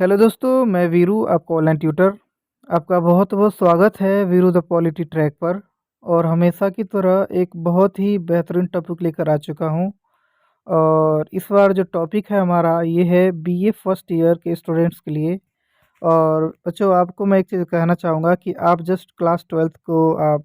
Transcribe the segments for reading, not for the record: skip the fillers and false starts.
Hello दोस्तों, मैं वीरू, आपका ऑनलाइन ट्यूटर। आपका बहुत-बहुत स्वागत है वीरू द पॉलिटी ट्रैक पर। और हमेशा की तरह एक बहुत ही बेहतरीन टॉपिक लेकर आ चुका हूँ। और इस बार जो टॉपिक है हमारा ये है बीए फर्स्ट ईयर के स्टूडेंट्स के लिए। और बच्चों, आपको मैं एक चीज़ कहना चाहूँगा कि आप जस्ट क्लास 12th को आप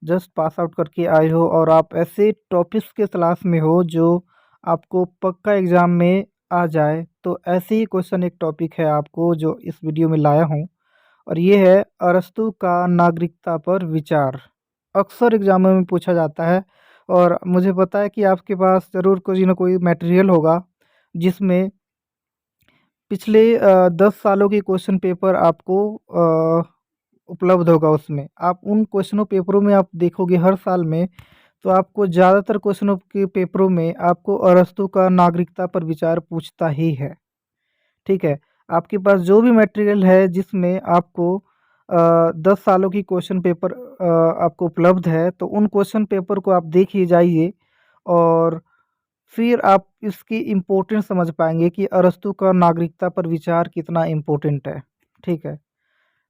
जस्ट पास आउट करके आए हो और आप ऐसे टॉपिक्स के तलाश में हो जो आपको पक्का एग्ज़ाम में आ जाए। तो ऐसे ही क्वेश्चन एक टॉपिक है आपको जो इस वीडियो में लाया हूँ। और ये है अरस्तू का नागरिकता पर विचार। अक्सर एग्ज़ामों में पूछा जाता है और मुझे पता है कि आपके पास ज़रूर कोई ना कोई मटेरियल होगा जिसमें पिछले 10 सालों के क्वेश्चन पेपर आपको उपलब्ध होगा। उसमें आप उन क्वेश्चनों पेपरों में आप देखोगे हर साल में, तो आपको ज़्यादातर क्वेश्चनों के पेपरों में आपको अरस्तू का नागरिकता पर विचार पूछता ही है। ठीक है? आपके पास जो भी मटेरियल है जिसमें आपको 10 सालों की क्वेश्चन पेपर आपको उपलब्ध है, तो उन क्वेश्चन पेपर को आप देखिए जाइए और फिर आप इसकी इम्पोर्टेंस समझ पाएँगे कि अरस्तू का नागरिकता पर विचार कितना इम्पोर्टेंट है। ठीक है?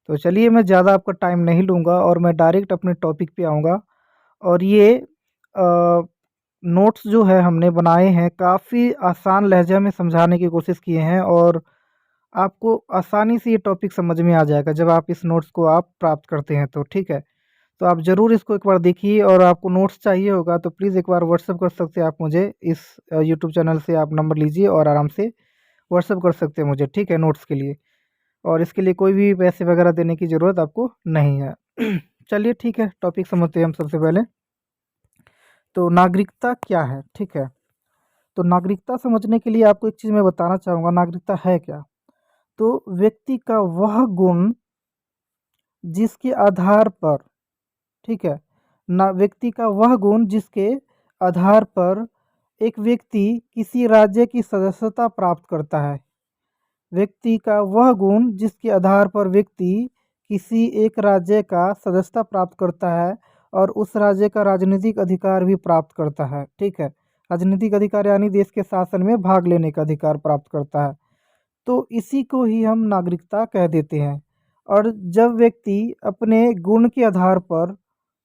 तो चलिए, मैं ज़्यादा आपका टाइम नहीं लूँगा और मैं डायरेक्ट अपने टॉपिक पे आऊँगा। और ये नोट्स जो है हमने बनाए हैं, काफ़ी आसान लहज़ा में समझाने की कोशिश किए हैं और आपको आसानी से ये टॉपिक समझ में आ जाएगा जब आप इस नोट्स को आप प्राप्त करते हैं तो, ठीक है? तो आप ज़रूर इसको एक बार देखिए और आपको नोट्स चाहिए होगा तो प्लीज़ एक बार व्हाट्सएप कर सकते हैं आप मुझे। इस यूट्यूब चैनल से आप नंबर लीजिए और आराम से व्हाट्सएप कर सकते हैं मुझे, ठीक है, नोट्स के लिए। और इसके लिए कोई भी पैसे वगैरह देने की ज़रूरत आपको नहीं है। चलिए ठीक है, टॉपिक समझते हैं हम सबसे पहले। तो नागरिकता क्या है, ठीक है? तो नागरिकता समझने के लिए आपको एक चीज़ मैं बताना चाहूँगा, नागरिकता है क्या? तो व्यक्ति का वह गुण जिसके आधार पर, ठीक है, ना व्यक्ति का वह गुण जिसके आधार पर एक व्यक्ति किसी राज्य की सदस्यता प्राप्त करता है। व्यक्ति का वह गुण जिसके आधार पर व्यक्ति किसी एक राज्य का सदस्यता प्राप्त करता है और उस राज्य का राजनीतिक अधिकार भी प्राप्त करता है। ठीक है, राजनीतिक अधिकार यानी देश के शासन में भाग लेने का अधिकार प्राप्त करता है। तो इसी को ही हम नागरिकता कह देते हैं। और जब व्यक्ति अपने गुण के आधार पर,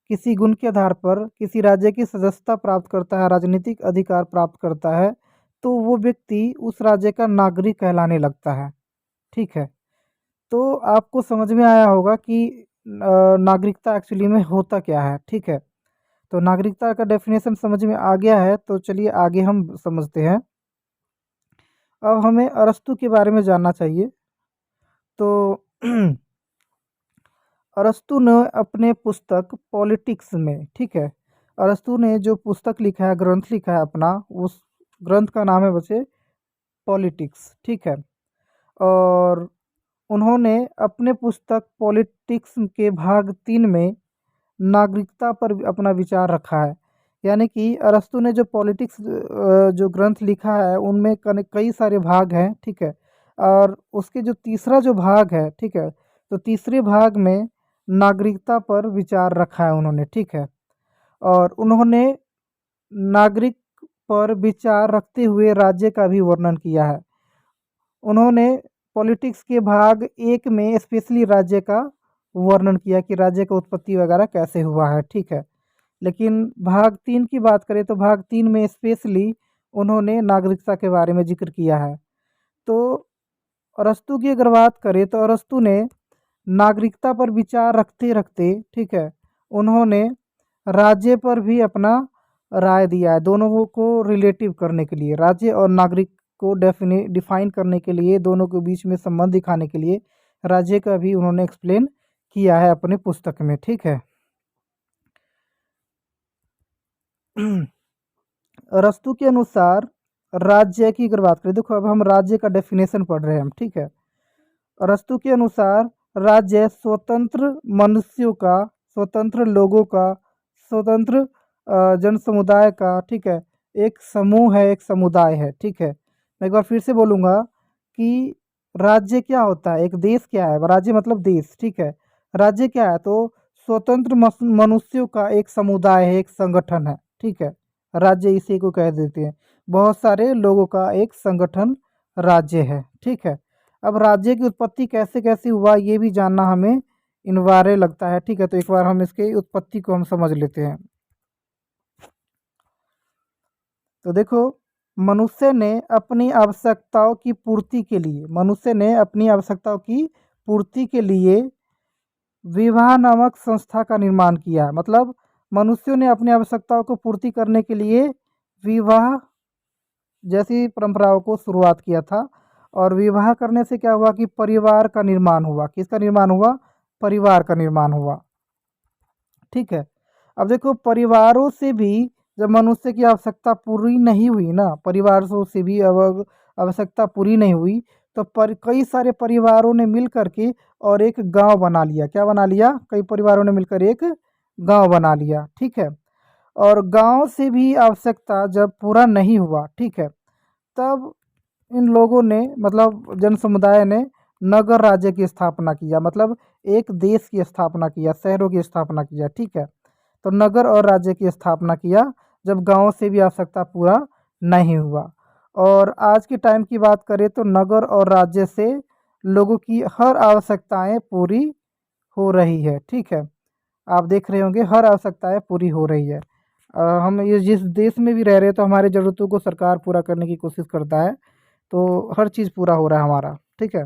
किसी गुण के आधार पर किसी राज्य की सदस्यता प्राप्त करता है, राजनीतिक अधिकार प्राप्त करता है, तो वो व्यक्ति उस राज्य का नागरिक कहलाने लगता है। ठीक है, तो आपको समझ में आया होगा कि नागरिकता एक्चुअली में होता क्या है। ठीक है, तो नागरिकता का डेफिनेशन समझ में आ गया है, तो चलिए आगे हम समझते हैं। अब हमें अरस्तू के बारे में जानना चाहिए। तो अरस्तू ने अपने पुस्तक पॉलिटिक्स में, ठीक है, अरस्तु ने जो पुस्तक लिखा है, ग्रंथ लिखा है अपना, उस ग्रंथ का नाम है बच्चे पॉलिटिक्स। ठीक है, और उन्होंने अपने पुस्तक पॉलिटिक्स के भाग 3 में नागरिकता पर अपना विचार रखा है। यानी कि अरस्तु ने जो पॉलिटिक्स जो ग्रंथ लिखा है उनमें कई सारे भाग हैं। ठीक है, और उसके जो तीसरा जो भाग है, ठीक है, तो तीसरे भाग में नागरिकता पर विचार रखा है उन्होंने। ठीक है, और उन्होंने नागरिक पर विचार रखते हुए राज्य का भी वर्णन किया है। उन्होंने पॉलिटिक्स के भाग 1 में स्पेशली राज्य का वर्णन किया कि राज्य का उत्पत्ति वगैरह कैसे हुआ है। ठीक है, लेकिन भाग 3 की बात करें तो भाग 3 में स्पेशली उन्होंने नागरिकता के बारे में ज़िक्र किया है। तो अरस्तू की अगर बात करें तो अरस्तू ने नागरिकता पर विचार रखते-रखते, ठीक है, उन्होंने राज्य पर भी अपना राय दिया है। दोनों को रिलेटिव करने के लिए, राज्य और नागरिक को डिफाइन करने के लिए, दोनों के बीच में संबंध दिखाने के लिए राज्य का भी उन्होंने एक्सप्लेन किया है अपने पुस्तक में। ठीक है। अरस्तू के अनुसार राज्य की अगर बात करें, देखो अब हम राज्य का डेफिनेशन पढ़ रहे हैं हम। ठीक है, अरस्तू के अनुसार राज्य स्वतंत्र मनुष्यों का, स्वतंत्र लोगों का, स्वतंत्र जन समुदाय का, ठीक है, एक समूह है, एक समुदाय है। ठीक है, मैं एक बार फिर से बोलूँगा कि राज्य क्या होता है, एक देश क्या है, राज्य मतलब देश। ठीक है, राज्य क्या है, तो स्वतंत्र मनुष्यों का एक समुदाय है, एक संगठन है। ठीक है, राज्य इसी को कह देते हैं, बहुत सारे लोगों का एक संगठन राज्य है। ठीक है, अब राज्य की उत्पत्ति कैसे कैसे हुआ ये भी जानना हमें अनिवार्य लगता है, ठीक है। तो एक बार हम इसके उत्पत्ति को हम समझ लेते हैं। तो देखो, मनुष्य ने अपनी आवश्यकताओं की पूर्ति के लिए मनुष्य ने अपनी आवश्यकताओं की पूर्ति के लिए विवाह नामक संस्था का निर्माण किया। मतलब मनुष्यों ने अपनी आवश्यकताओं को पूर्ति करने के लिए विवाह जैसी परंपराओं को शुरुआत किया था। और विवाह करने से क्या हुआ कि परिवार का निर्माण हुआ। किसका निर्माण हुआ? परिवार का निर्माण हुआ, ठीक है। अब देखो, परिवारों से भी जब मनुष्य की आवश्यकता पूरी नहीं हुई ना, परिवारों से भी अब आवश्यकता पूरी नहीं हुई, तो कई सारे परिवारों ने मिल करके और एक गांव बना लिया। क्या बना लिया? कई परिवारों ने मिलकर एक गांव बना लिया, ठीक है। और गांव से भी आवश्यकता जब पूरा नहीं हुआ, ठीक है, तब इन लोगों ने, मतलब जन समुदाय ने नगर राज्य की स्थापना किया। मतलब एक देश की स्थापना किया, शहरों की स्थापना किया, ठीक है। तो नगर और राज्य की स्थापना किया जब गांव से भी आवश्यकता पूरा नहीं हुआ। और आज के टाइम की बात करें तो नगर और राज्य से लोगों की हर आवश्यकताएं पूरी हो रही है, ठीक है। आप देख रहे होंगे हर आवश्यकताएं पूरी हो रही है। हम ये जिस देश में भी रह रहे हैं तो हमारी ज़रूरतों को सरकार पूरा करने की कोशिश करता है। तो हर चीज़ पूरा हो रहा है हमारा, ठीक है।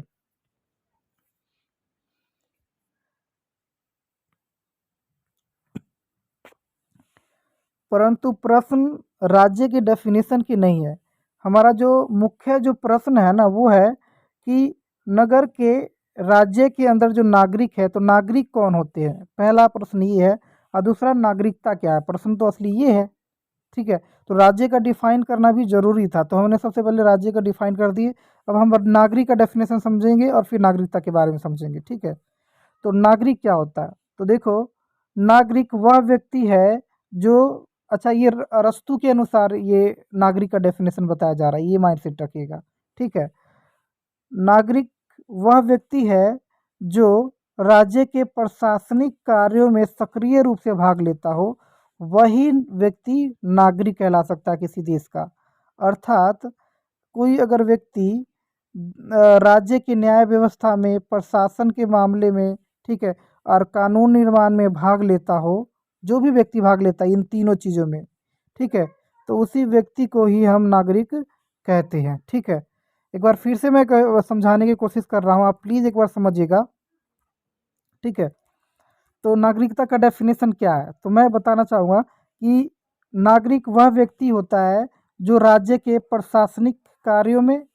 परंतु प्रश्न राज्य की डेफिनेशन की नहीं है। हमारा जो मुख्य जो प्रश्न है ना वो है कि नगर के राज्य के अंदर जो नागरिक है, तो नागरिक कौन होते हैं, पहला प्रश्न ये है। और दूसरा, नागरिकता क्या है? प्रश्न तो असली ये है, ठीक है। तो राज्य का डिफाइन करना भी जरूरी था, तो हमने सबसे पहले राज्य का डिफाइन कर दिए। अब हम नागरिक का डेफिनेशन समझेंगे और फिर नागरिकता के बारे में समझेंगे, ठीक है। तो नागरिक क्या होता है? तो देखो, नागरिक वह व्यक्ति है जो, अच्छा ये अरस्तू के अनुसार ये नागरिक का डेफिनेशन बताया जा रहा है, ये माइंड सेट रखिएगा, ठीक है। नागरिक वह व्यक्ति है जो राज्य के प्रशासनिक कार्यों में सक्रिय रूप से भाग लेता हो, वही व्यक्ति नागरिक कहला सकता है किसी देश का। अर्थात कोई अगर व्यक्ति राज्य की न्याय व्यवस्था में, प्रशासन के मामले में, ठीक है, और कानून निर्माण में भाग लेता हो, जो भी व्यक्ति भाग लेता है इन तीनों चीज़ों में, ठीक है, तो उसी व्यक्ति को ही हम नागरिक कहते हैं, ठीक है। एक बार फिर से मैं समझाने की कोशिश कर रहा हूँ, आप प्लीज़ एक बार समझिएगा, ठीक है। तो नागरिकता का डेफिनेशन क्या है? तो मैं बताना चाहूँगा कि नागरिक वह व्यक्ति होता है जो राज्य के प्रशासनिक कार्यों में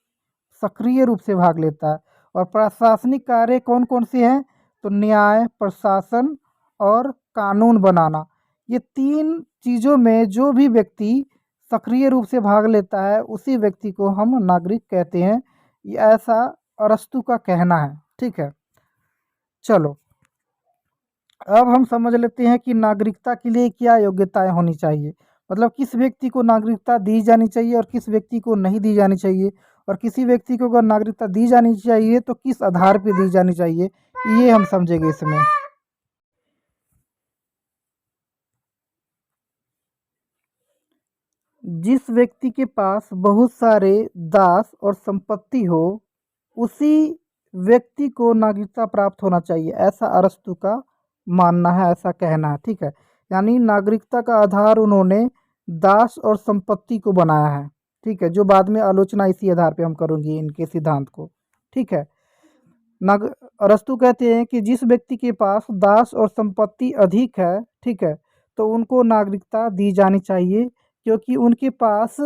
सक्रिय रूप से भाग लेता है। और प्रशासनिक कार्य कौन कौन से हैं? तो न्याय, प्रशासन और कानून बनाना। ये तीन चीज़ों में जो भी व्यक्ति सक्रिय रूप से भाग लेता है उसी व्यक्ति को हम नागरिक कहते हैं। ये ऐसा अरस्तू का कहना है, ठीक है। चलो, अब हम समझ लेते हैं कि नागरिकता के लिए क्या योग्यताएं होनी चाहिए। मतलब किस व्यक्ति को नागरिकता दी जानी चाहिए और किस व्यक्ति को नहीं दी जानी चाहिए, और किसी व्यक्ति को अगर नागरिकता दी जानी चाहिए तो किस आधार पर दी जानी चाहिए, ये हम समझेंगे इसमें। जिस व्यक्ति के पास बहुत सारे दास और संपत्ति हो, उसी व्यक्ति को नागरिकता प्राप्त होना चाहिए, ऐसा अरस्तू का मानना है, ऐसा कहना है, ठीक है। यानी नागरिकता का आधार उन्होंने दास और संपत्ति को बनाया है, ठीक है, जो बाद में आलोचना इसी आधार पे हम करेंगे इनके सिद्धांत को, ठीक है। नाग अरस्तू कहते हैं कि जिस व्यक्ति के पास दास और संपत्ति अधिक है, ठीक है, तो उनको नागरिकता दी जानी चाहिए, क्योंकि उनके पास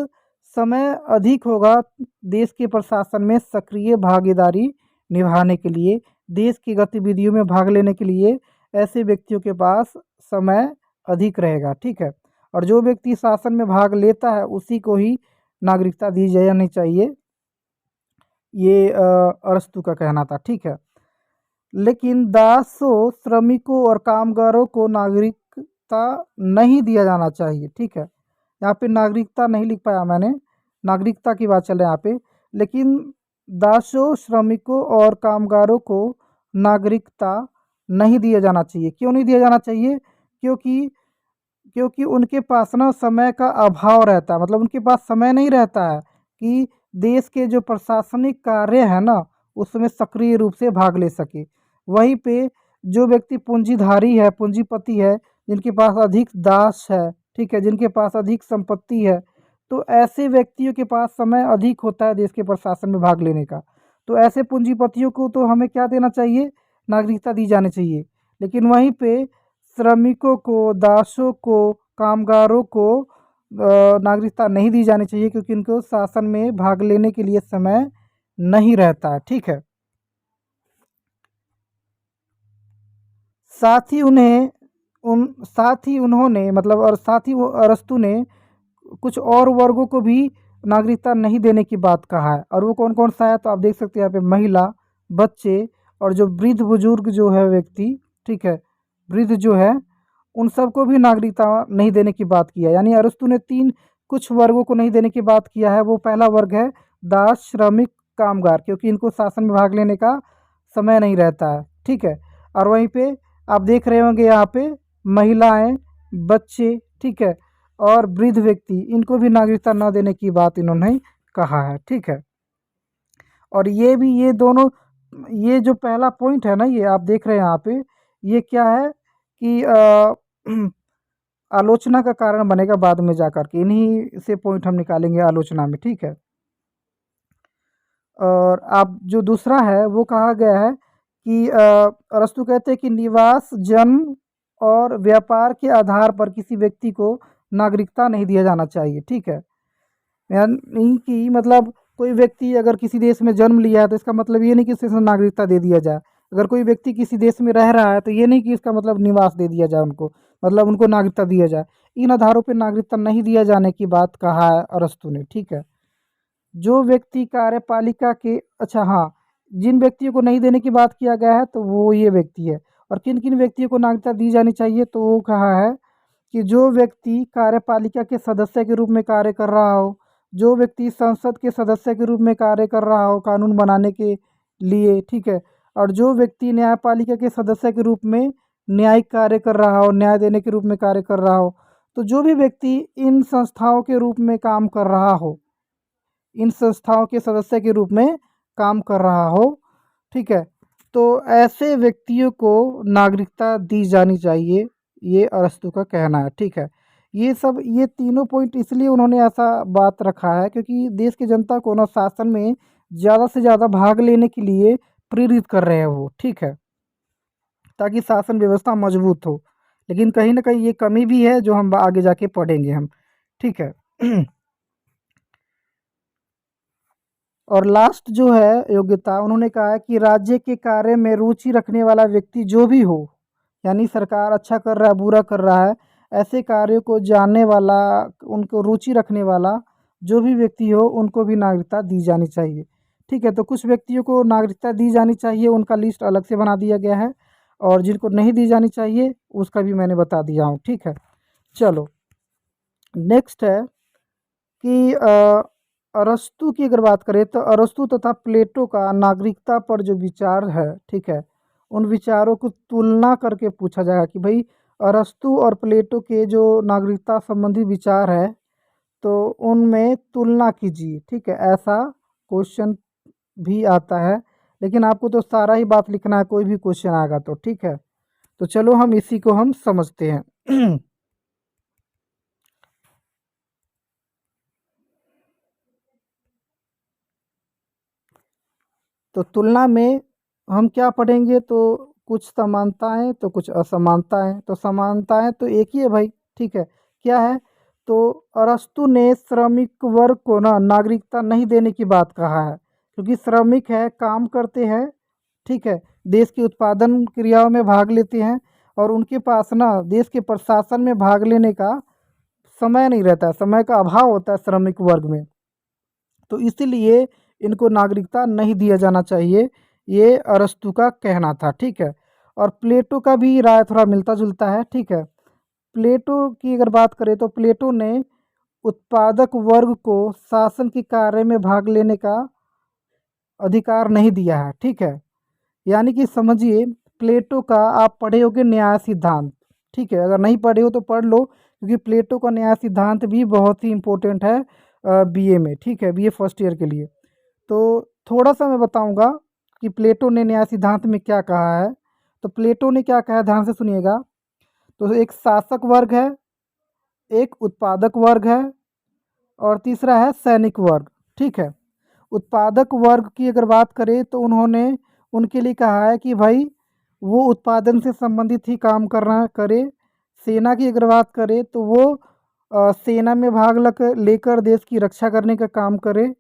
समय अधिक होगा देश के प्रशासन में सक्रिय भागीदारी निभाने के लिए, देश की गतिविधियों में भाग लेने के लिए ऐसे व्यक्तियों के पास समय अधिक रहेगा, ठीक है। और जो व्यक्ति शासन में भाग लेता है उसी को ही नागरिकता दी जानी चाहिए, ये अरस्तू का कहना था, ठीक है। लेकिन दासों, श्रमिकों और कामगारों को नागरिकता नहीं दिया जाना चाहिए, ठीक है। यहाँ पे नागरिकता नहीं लिख पाया मैंने, नागरिकता की बात चल रही है यहाँ पे। लेकिन दासों, श्रमिकों और कामगारों को नागरिकता नहीं दिया जाना चाहिए। क्यों नहीं दिया जाना चाहिए? क्योंकि क्योंकि उनके पास ना समय का अभाव रहता है। मतलब उनके पास समय नहीं रहता है कि देश के जो प्रशासनिक कार्य है ना उसमें सक्रिय रूप से भाग ले सके। वहीं पे जो व्यक्ति पूंजीधारी है, पूंजीपति है, जिनके पास अधिक दास है, ठीक है, जिनके पास अधिक संपत्ति है, तो ऐसे व्यक्तियों के पास समय अधिक होता है देश के प्रशासन में भाग लेने का। तो ऐसे पूंजीपतियों को तो हमें क्या देना चाहिए? नागरिकता दी जानी चाहिए। लेकिन वहीं पे श्रमिकों को, दासों को, कामगारों को नागरिकता नहीं दी जानी चाहिए, क्योंकि इनको शासन में भाग लेने के लिए समय नहीं रहता है, ठीक है। साथ ही उन्होंने मतलब और साथ ही वो अरस्तू ने कुछ और वर्गों को भी नागरिकता नहीं देने की बात कहा है। और वो कौन कौन सा है? तो आप देख सकते हैं यहाँ पे महिला, बच्चे और जो वृद्ध बुजुर्ग जो है व्यक्ति, ठीक है, वृद्ध जो है, उन सबको भी नागरिकता नहीं देने की बात किया। यानी अरस्तू ने तीन कुछ वर्गों को नहीं देने की बात किया है। वो पहला वर्ग है दास, श्रमिक, कामगार, क्योंकि इनको शासन में भाग लेने का समय नहीं रहता है, ठीक है। और वहीं पे आप देख रहे होंगे यहाँ पे महिलाएं, बच्चे, ठीक है, और वृद्ध व्यक्ति, इनको भी नागरिकता न देने की बात इन्होंने कहा है, ठीक है। और ये भी, ये दोनों, ये जो पहला पॉइंट है ना, ये आप देख रहे हैं यहाँ पे, ये क्या है कि आलोचना का कारण बनेगा बाद में जाकर के। इन्हीं से पॉइंट हम निकालेंगे आलोचना में, ठीक है। और आप जो दूसरा है वो कहा गया है कि अरस्तू कहते हैं कि निवास, जन्म और व्यापार के आधार पर किसी व्यक्ति को नागरिकता नहीं दिया जाना चाहिए, ठीक है। यानी कि मतलब कोई व्यक्ति अगर किसी देश में जन्म लिया है तो इसका मतलब ये नहीं कि उसे नागरिकता दे दिया जाए। अगर कोई व्यक्ति किसी देश में रह रहा है तो ये नहीं कि इसका मतलब निवास दे दिया जाए उनको, मतलब उनको नागरिकता दिया जाए। इन आधारों पर नागरिकता नहीं दिया जाने की बात कहा है अरस्तू ने, ठीक है। जो व्यक्ति कार्यपालिका के, अच्छा हाँ, जिन व्यक्तियों को नहीं देने की बात किया गया है तो वो ये व्यक्ति है। और किन किन व्यक्तियों को नागरिकता दी जानी चाहिए? तो वो कहा है कि जो व्यक्ति कार्यपालिका के सदस्य के रूप में कार्य कर रहा हो, जो व्यक्ति संसद के सदस्य के रूप में कार्य कर रहा हो कानून बनाने के लिए, ठीक है, और जो व्यक्ति न्यायपालिका के सदस्य के रूप में न्यायिक कार्य कर रहा हो, न्याय देने के रूप में कार्य कर रहा हो, तो जो भी व्यक्ति इन संस्थाओं के रूप में काम कर रहा हो, इन संस्थाओं के सदस्य के रूप में काम कर रहा हो, ठीक है, तो ऐसे व्यक्तियों को नागरिकता दी जानी चाहिए, ये अरस्तू का कहना है, ठीक है। ये तीनों पॉइंट इसलिए उन्होंने ऐसा बात रखा है क्योंकि देश की जनता को ना शासन में ज़्यादा से ज़्यादा भाग लेने के लिए प्रेरित कर रहे हैं वो, ठीक है, ताकि शासन व्यवस्था मजबूत हो। लेकिन कहीं ना कहीं ये कमी भी है जो हम आगे जाके पढ़ेंगे हम, ठीक है। और लास्ट जो है योग्यता, उन्होंने कहा है कि राज्य के कार्य में रुचि रखने वाला व्यक्ति जो भी हो, यानी सरकार अच्छा कर रहा है, बुरा कर रहा है, ऐसे कार्यों को जानने वाला, उनको रुचि रखने वाला जो भी व्यक्ति हो, उनको भी नागरिकता दी जानी चाहिए, ठीक है। तो कुछ व्यक्तियों को नागरिकता दी जानी चाहिए, उनका लिस्ट अलग से बना दिया गया है, और जिनको नहीं दी जानी चाहिए उसका भी मैंने बता दिया हूँ, ठीक है। चलो, नेक्स्ट है कि अरस्तू की अगर बात करें तो अरस्तू तथा प्लेटो का नागरिकता पर जो विचार है, ठीक है, उन विचारों को तुलना करके पूछा जाएगा कि भाई अरस्तू और प्लेटो के जो नागरिकता संबंधी विचार है तो उनमें तुलना कीजिए, ठीक है। ऐसा क्वेश्चन भी आता है, लेकिन आपको तो सारा ही बात लिखना है, कोई भी क्वेश्चन आएगा तो, ठीक है। तो चलो हम इसी को हम समझते हैं। तो तुलना में हम क्या पढ़ेंगे? तो कुछ समानताएं तो कुछ असमानताएं। तो समानताएं तो एक ही है भाई, ठीक है। क्या है? तो अरस्तु ने श्रमिक वर्ग को ना नागरिकता नहीं देने की बात कहा है, क्योंकि श्रमिक है, काम करते हैं, ठीक है, देश की उत्पादन क्रियाओं में भाग लेते हैं, और उनके पास ना देश के प्रशासन में भाग लेने का समय नहीं रहता है, समय का अभाव होता है श्रमिक वर्ग में। तो इसीलिए इनको नागरिकता नहीं दिया जाना चाहिए, ये अरस्तु का कहना था, ठीक है। और प्लेटो का भी राय थोड़ा मिलता जुलता है, ठीक है। प्लेटो की अगर बात करें तो प्लेटो ने उत्पादक वर्ग को शासन के कार्य में भाग लेने का अधिकार नहीं दिया है, ठीक है। यानी कि समझिए, प्लेटो का आप पढ़े होगे न्याय सिद्धांत, ठीक है, अगर नहीं पढ़े हो तो पढ़ लो, क्योंकि प्लेटो का न्याय सिद्धांत भी बहुत ही इम्पोर्टेंट है बीए में, ठीक है, बीए फर्स्ट ईयर के लिए। तो थोड़ा सा मैं बताऊंगा कि प्लेटो ने न्याय सिद्धांत में क्या कहा है। तो प्लेटो ने क्या कहा है, ध्यान से सुनिएगा। तो एक शासक वर्ग है, एक उत्पादक वर्ग है और तीसरा है सैनिक वर्ग। ठीक है, उत्पादक वर्ग की अगर बात करें तो उन्होंने उनके लिए कहा है कि भाई वो उत्पादन से संबंधित ही काम करना करे। सेना की अगर बात करें तो वो सेना में भाग लेकर देश की रक्षा करने का काम करे।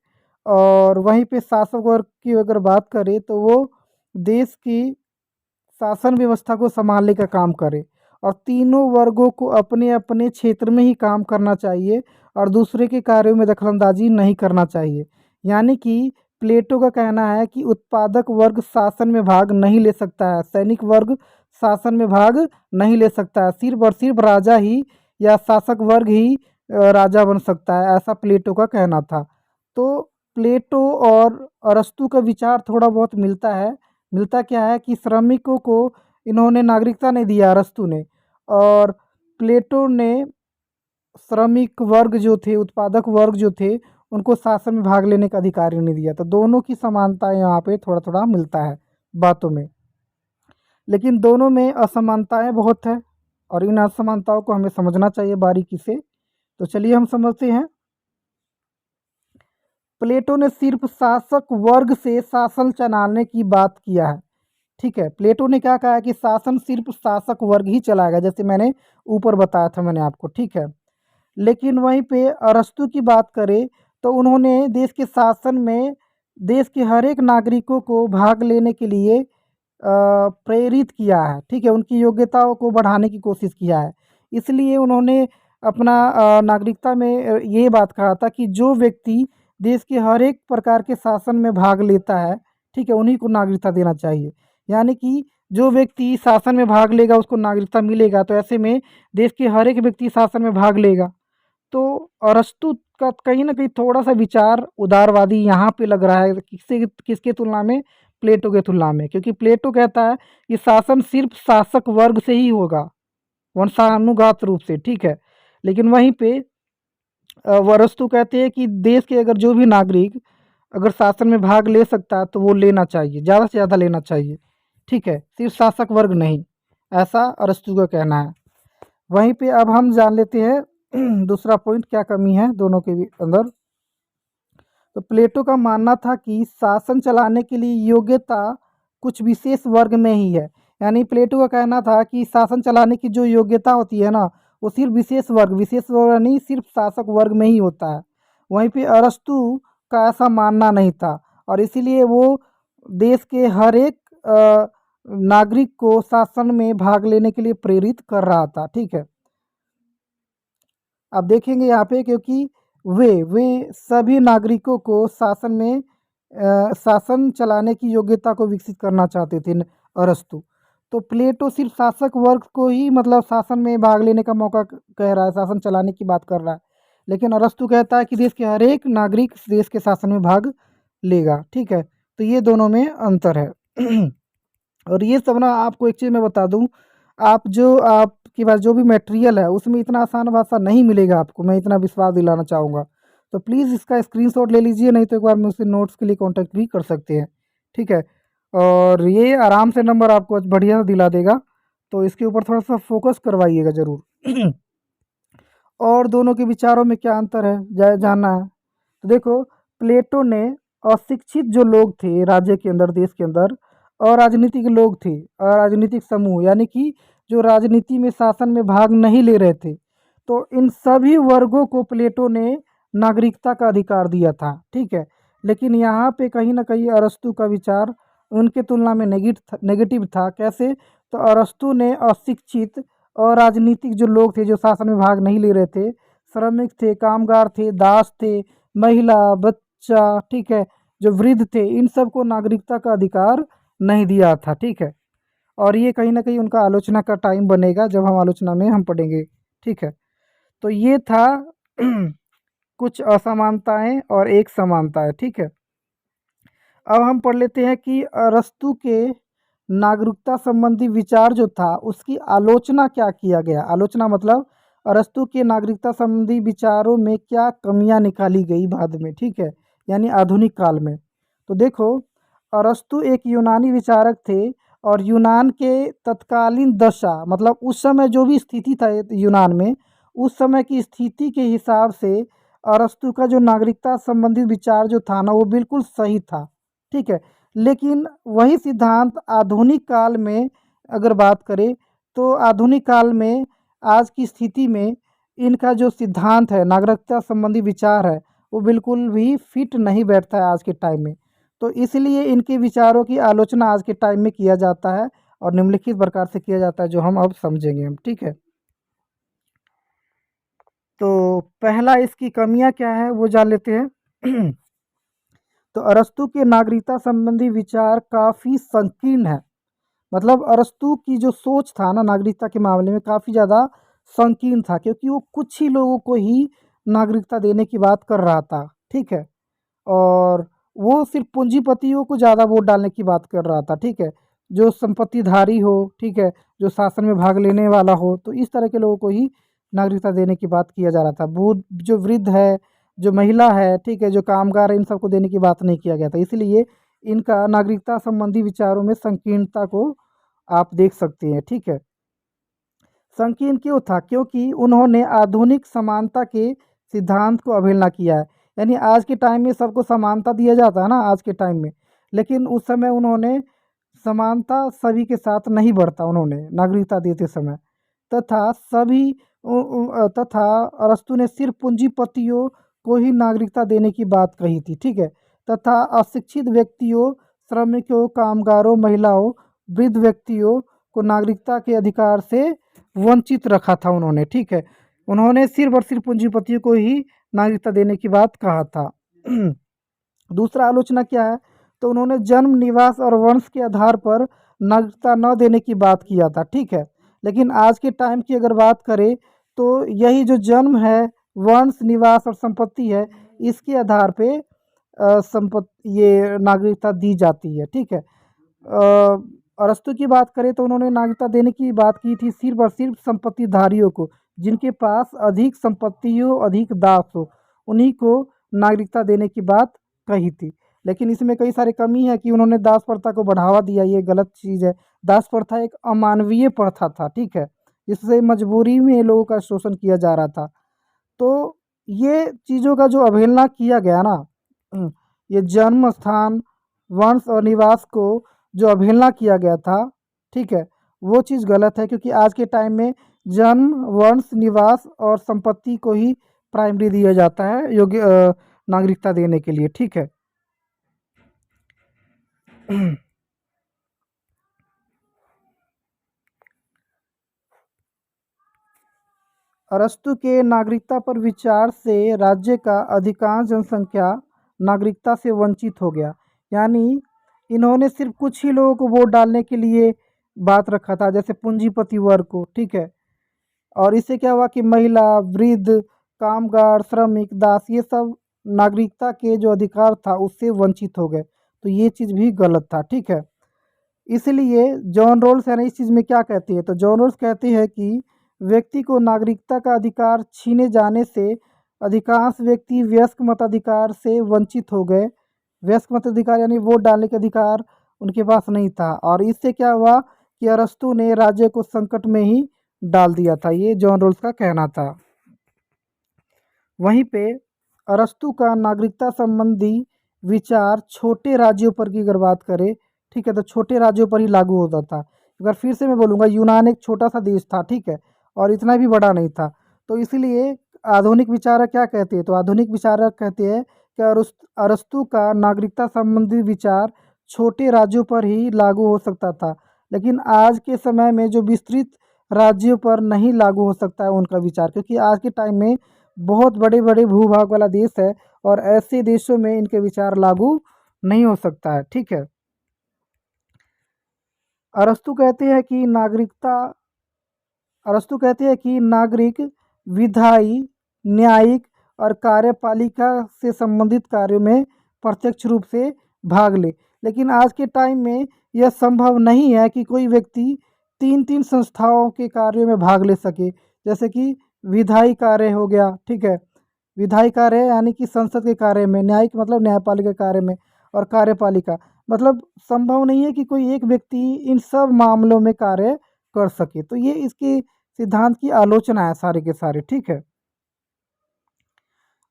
और वहीं पे शासक वर्ग की अगर बात करें तो वो देश की शासन व्यवस्था को संभालने का काम करे। और तीनों वर्गों को अपने अपने क्षेत्र में ही काम करना चाहिए और दूसरे के कार्यों में दखलंदाजी नहीं करना चाहिए। यानी कि प्लेटो का कहना है कि उत्पादक वर्ग शासन में भाग नहीं ले सकता है, सैनिक वर्ग शासन में भाग नहीं ले सकता है, सिर्फ और सिर्फ राजा ही या शासक वर्ग ही राजा बन सकता है, ऐसा प्लेटो का कहना था। तो प्लेटो और अरस्तु का विचार थोड़ा बहुत मिलता है। मिलता क्या है कि श्रमिकों को इन्होंने नागरिकता नहीं दिया अरस्तु ने, और प्लेटो ने श्रमिक वर्ग जो थे, उत्पादक वर्ग जो थे, उनको शासन में भाग लेने का अधिकार ही नहीं दिया। तो दोनों की समानता यहाँ पे थोड़ा थोड़ा मिलता है बातों में, लेकिन दोनों में असमानताएं बहुत है और इन असमानताओं को हमें समझना चाहिए बारीकी से। तो चलिए हम समझते हैं। प्लेटो ने सिर्फ शासक वर्ग से शासन चलाने की बात किया है। ठीक है, प्लेटो ने क्या कहा है कि शासन सिर्फ शासक वर्ग ही चलाएगा, जैसे मैंने ऊपर बताया था मैंने आपको। ठीक है, लेकिन वहीं पे अरस्तु की बात करें तो उन्होंने देश के शासन में देश के हर एक नागरिकों को भाग लेने के लिए प्रेरित किया है। ठीक है, उनकी योग्यताओं को बढ़ाने की कोशिश किया है। इसलिए उन्होंने अपना नागरिकता में ये बात कहा था कि जो व्यक्ति देश के हर एक प्रकार के शासन में भाग लेता है, ठीक है, उन्हीं को नागरिकता देना चाहिए। यानी कि जो व्यक्ति शासन में भाग लेगा उसको नागरिकता मिलेगा। तो ऐसे में देश के हर एक व्यक्ति शासन में भाग लेगा। तो अरस्तु का कहीं ना कहीं थोड़ा सा विचार उदारवादी यहाँ पे लग रहा है, किसके तुलना में, प्लेटो के तुलना में। क्योंकि प्लेटो कहता है कि शासन सिर्फ शासक वर्ग से ही होगा, वंशानुगत रूप से। ठीक है, लेकिन वहीं पे अरस्तु कहते हैं कि देश के अगर जो भी नागरिक अगर शासन में भाग ले सकता है तो वो लेना चाहिए, ज़्यादा से ज़्यादा लेना चाहिए। ठीक है, सिर्फ शासक वर्ग नहीं, ऐसा अरस्तु का कहना है। वहीं पे अब हम जान लेते हैं दूसरा पॉइंट, क्या कमी है दोनों के अंदर। तो प्लेटो का मानना था कि शासन चलाने के लिए योग्यता कुछ विशेष वर्ग में ही है। यानी प्लेटो का कहना था कि शासन चलाने की जो योग्यता होती है ना, वो सिर्फ विशेष वर्ग नहीं, सिर्फ शासक वर्ग में ही होता है। वहीं पे अरस्तु का ऐसा मानना नहीं था और इसीलिए वो देश के हर एक नागरिक को शासन में भाग लेने के लिए प्रेरित कर रहा था। ठीक है, आप देखेंगे यहाँ पे, क्योंकि वे सभी नागरिकों को शासन चलाने की योग्यता को विकसित करना चाहते थे अरस्तु। तो प्लेटो सिर्फ शासक वर्ग को ही मतलब शासन में भाग लेने का मौका कह रहा है, शासन चलाने की बात कर रहा है। लेकिन अरस्तु कहता है कि देश के हर एक नागरिक देश के शासन में भाग लेगा। ठीक है, तो ये दोनों में अंतर है। और ये सब ना, आपको एक चीज़ मैं बता दूं, आपके पास जो भी मटेरियल है उसमें इतना आसान भाषा नहीं मिलेगा आपको, मैं इतना विश्वास दिलाना चाहूँगा। तो प्लीज़ इसका स्क्रीनशॉट ले लीजिए, नहीं तो एक बार मुझसे नोट्स के लिए कांटेक्ट भी कर सकते हैं। ठीक है, और ये आराम से नंबर आपको बढ़िया दिला देगा, तो इसके ऊपर थोड़ा सा फोकस करवाइएगा ज़रूर। और दोनों के विचारों में क्या अंतर है जानना है तो देखो, प्लेटो ने अशिक्षित जो लोग थे राज्य के अंदर, देश के अंदर, और राजनीतिक लोग थे, और राजनीतिक समूह, यानी कि जो राजनीति में शासन में भाग नहीं ले रहे थे, तो इन सभी वर्गों को प्लेटो ने नागरिकता का अधिकार दिया था। ठीक है, लेकिन यहाँ पे कहीं ना कहीं अरस्तु का विचार उनके तुलना में नेगेटिव था। कैसे? तो अरस्तु ने अशिक्षित और राजनीतिक जो लोग थे, जो शासन में भाग नहीं ले रहे थे, श्रमिक थे, कामगार थे, दास थे, महिला, बच्चा, ठीक है, जो वृद्ध थे, इन सब को नागरिकता का अधिकार नहीं दिया था। ठीक है, और ये कहीं ना कहीं उनका आलोचना का टाइम बनेगा जब हम आलोचना में हम पढ़ेंगे। ठीक है, तो ये था कुछ असमानताएं और एक समानता है। ठीक है, अब हम पढ़ लेते हैं कि अरस्तु के नागरिकता संबंधी विचार जो था उसकी आलोचना क्या किया गया। आलोचना मतलब अरस्तु के नागरिकता संबंधी विचारों में क्या कमियां निकाली गई बाद में। ठीक है, यानी आधुनिक काल में। तो देखो, अरस्तु एक यूनानी विचारक थे और यूनान के तत्कालीन दशा मतलब उस समय जो भी स्थिति था यूनान में, उस समय की स्थिति के हिसाब से अरस्तु का जो नागरिकता संबंधित विचार जो था ना वो बिल्कुल सही था, ठीक है। लेकिन वही सिद्धांत आधुनिक काल में अगर बात करें तो आधुनिक काल में आज की स्थिति में इनका जो सिद्धांत है नागरिकता संबंधी विचार है वो बिल्कुल भी फिट नहीं बैठता है आज के टाइम में। तो इसलिए इनके विचारों की आलोचना आज के टाइम में किया जाता है और निम्नलिखित प्रकार से किया जाता है जो हम अब समझेंगे हम, ठीक है। तो पहला इसकी कमियां क्या है वो जान लेते हैं। तो अरस्तु के नागरिकता संबंधी विचार काफ़ी संकीर्ण है। मतलब अरस्तु की जो सोच था ना नागरिकता के मामले में काफ़ी ज़्यादा संकीर्ण था, क्योंकि वो कुछ ही लोगों को ही नागरिकता देने की बात कर रहा था, ठीक है। और वो सिर्फ पूंजीपतियों को ज़्यादा वोट डालने की बात कर रहा था, ठीक है। जो संपत्तिधारी हो, ठीक है, जो शासन में भाग लेने वाला हो, तो इस तरह के लोगों को ही नागरिकता देने की बात किया जा रहा था। बूढ़ जो वृद्ध है, जो महिला है, ठीक है, जो कामगार है, इन सबको देने की बात नहीं किया गया था। इसलिए इनका नागरिकता संबंधी विचारों में संकीर्णता को आप देख सकते हैं, ठीक है। संकीर्ण क्यों था? क्योंकि उन्होंने आधुनिक समानता के सिद्धांत को अवहेलना किया है। यानी आज के टाइम में सबको समानता दिया जाता है ना आज के टाइम में, लेकिन उस समय उन्होंने समानता सभी के साथ नहीं बरता उन्होंने नागरिकता देते समय। तथा तथा अरस्तु ने सिर्फ पूंजीपतियों को ही नागरिकता देने की बात कही थी, ठीक है। तथा अशिक्षित व्यक्तियों, श्रमिकों, कामगारों, महिलाओं, वृद्ध व्यक्तियों को नागरिकता के अधिकार से वंचित रखा था उन्होंने, ठीक है। उन्होंने सिर्फ और सिर्फ पूंजीपतियों को ही नागरिकता देने की बात कहा था। दूसरा आलोचना क्या है? तो उन्होंने जन्म, निवास और वंश के आधार पर नागरिकता न देने की बात किया था, ठीक है। लेकिन आज के टाइम की अगर बात करें तो यही जो जन्म है, वंश, निवास और संपत्ति है, इसके आधार पे संपत्ति ये नागरिकता दी जाती है, ठीक है। अरस्तु की बात करें तो उन्होंने नागरिकता देने की बात की थी सिर्फ और सिर्फ संपत्तिधारियों को, जिनके पास अधिक संपत्ति हो, अधिक दास हो, उन्हीं को नागरिकता देने की बात कही थी। लेकिन इसमें कई सारी कमी है कि उन्होंने दास प्रथा को बढ़ावा दिया, ये गलत चीज़ है। दास प्रथा एक अमानवीय प्रथा था, ठीक है, जिससे मजबूरी में लोगों का शोषण किया जा रहा था। तो ये चीज़ों का जो अवहेलना किया गया ना, ये जन्म स्थान, वंश और निवास को जो अवहेलना किया गया था, ठीक है, वो चीज़ गलत है। क्योंकि आज के टाइम में जन्म, वंश, निवास और संपत्ति को ही प्राइमरी दिया जाता है योग्य नागरिकता देने के लिए, ठीक है। अरस्तु के नागरिकता पर विचार से राज्य का अधिकांश जनसंख्या नागरिकता से वंचित हो गया। यानी इन्होंने सिर्फ कुछ ही लोगों को वोट डालने के लिए बात रखा था, जैसे पूंजीपति वर्ग को, ठीक है। और इससे क्या हुआ कि महिला, वृद्ध, कामगार, श्रमिक, दास, ये सब नागरिकता के जो अधिकार था उससे वंचित हो गए। तो ये चीज़ भी गलत था, ठीक है। इसलिए जॉन रोल्स है ना इस चीज़ में क्या कहती है? तो जॉन रोल्स कहती है कि व्यक्ति को नागरिकता का अधिकार छीने जाने से अधिकांश व्यक्ति वयस्क मताधिकार से वंचित हो गए। वयस्क मताधिकार यानी वोट डालने के अधिकार उनके पास नहीं था, और इससे क्या हुआ कि अरस्तु ने राज्य को संकट में ही डाल दिया था। ये जॉन रोल्स का कहना था। वहीं पे अरस्तु का नागरिकता संबंधी विचार छोटे राज्यों पर की अगर बात करें, ठीक है, तो छोटे राज्यों पर ही लागू होता था। अगर फिर से मैं बोलूँगा, यूनान एक छोटा सा देश था, ठीक है, और इतना भी बड़ा नहीं था। तो इसलिए आधुनिक विचारक क्या कहते हैं? तो आधुनिक विचारक कहते हैं कि अरस्तु का नागरिकता संबंधी विचार छोटे राज्यों पर ही लागू हो सकता था, लेकिन आज के समय में जो विस्तृत राज्यों पर नहीं लागू हो सकता है उनका विचार, क्योंकि आज के टाइम में बहुत बड़े बड़े भूभाग वाला देश है और ऐसे देशों में इनके विचार लागू नहीं हो सकता है, ठीक है। अरस्तु कहते हैं कि नागरिक विधायी, न्यायिक और कार्यपालिका से संबंधित कार्यों में प्रत्यक्ष रूप से भाग ले। लेकिन आज के टाइम में यह संभव नहीं है कि कोई व्यक्ति तीन तीन संस्थाओं के कार्यों में भाग ले सके। जैसे कि विधायी कार्य हो गया, ठीक है, विधायी कार्य यानी कि संसद के कार्य में, न्यायिक मतलब न्यायपालिका कार्य में, और कार्यपालिका मतलब संभव नहीं है कि कोई एक व्यक्ति इन सब मामलों में कार्य कर सके। तो ये इसके सिद्धांत की आलोचना है सारे के सारे, ठीक है।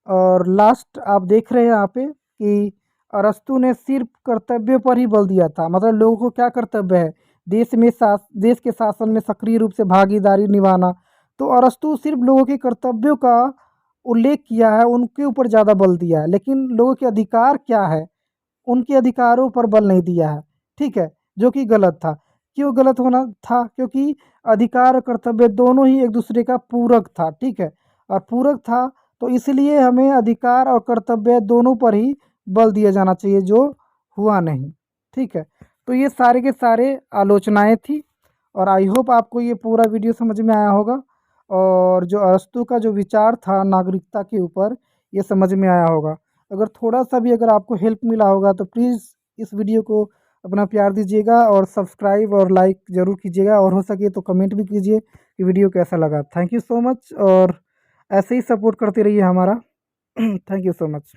और लास्ट आप देख रहे हैं यहाँ पे कि अरस्तु ने सिर्फ कर्तव्य पर ही बल दिया था। मतलब लोगों को क्या कर्तव्य है, देश के शासन में सक्रिय रूप से भागीदारी निभाना। तो अरस्तु सिर्फ लोगों के कर्तव्यों का उल्लेख किया है, उनके ऊपर ज़्यादा बल दिया है, लेकिन लोगों के अधिकार क्या है, उनके अधिकारों पर बल नहीं दिया है, ठीक है, जो कि गलत था। क्यों गलत होना था? क्योंकि अधिकार और कर्तव्य दोनों ही एक दूसरे का पूरक था, ठीक है। और पूरक था तो इसलिए हमें अधिकार और कर्तव्य दोनों पर ही बल दिया जाना चाहिए, जो हुआ नहीं, ठीक है। तो ये सारे के सारे आलोचनाएं थी और आई होप आपको ये पूरा वीडियो समझ में आया होगा और जो अरस्तु का जो विचार था नागरिकता के ऊपर, ये समझ में आया होगा। अगर थोड़ा-सा भी अगर आपको हेल्प मिला होगा तो प्लीज़ इस वीडियो को अपना प्यार दीजिएगा और सब्सक्राइब और लाइक ज़रूर कीजिएगा और हो सके तो कमेंट भी कीजिए कि वीडियो कैसा लगा। थैंक यू सो मच और ऐसे ही सपोर्ट करते रहिए हमारा। Thank you so much.